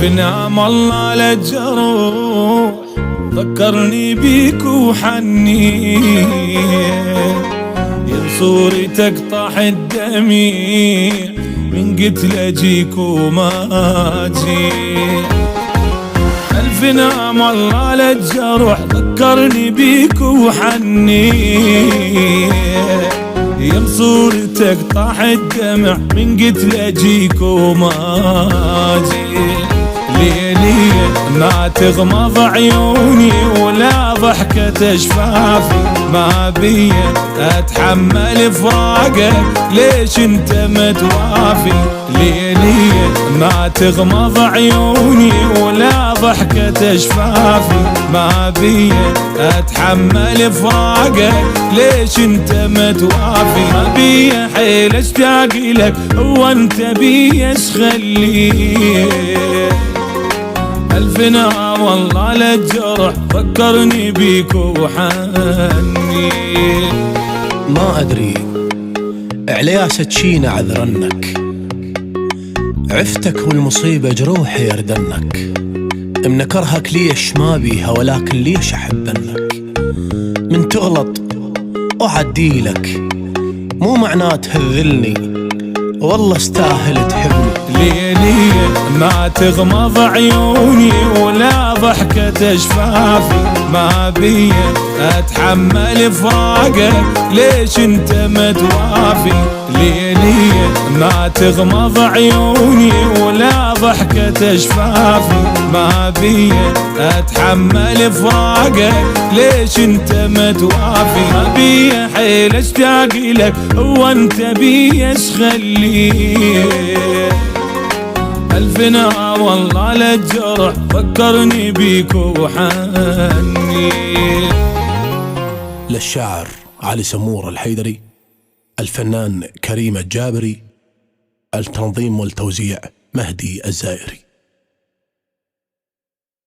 نعم الله للجروح ذكرني بيك وحني صورتك طاح الدميع من قلت لجيك وما اجي. الف نعم الله للجروح ذكرني بيك وحني يم صورتك طاح الدمع من قلت لجيك وما اجي. ليلي ما تغمض عيوني ولا ضحكة شفافي ما بي اتحمل فراقك ليش انت متوافي. ليلي ما تغمض عيوني ولا ضحكة شفافي ما بي اتحمل فراقك ليش انت متوافي. ما بي حيل اشتاق لك هو انت بي ايش خليك. الف نعم والله للجرح فكرني بيك وحني. ما ادري علياس تشينا عذرنك عفتك والمصيبة جروحي يردنك. منكرهك ليش ما بيها ولكن ليش احبنك. من تغلط اعديلك مو معناه تهذلني والله استاهل تحبني. ليلي ما تغمض عيوني ولا ضحكة شفافي ما بي اتحمل فراقك ليش انت متوافي. ليلي ما تغمض عيوني ولا ضحكة شفافي ما بي اتحمل فراقك ليش انت متوافي. ما بي حيل اشتاق لك هو انت بي ايش خليك. الف نعم والله للجرح فكرني بيك وحني. للشاعر علي سمور الحيدري، الفنان كريم الجابري، التنظيم والتوزيع مهدي الزائري.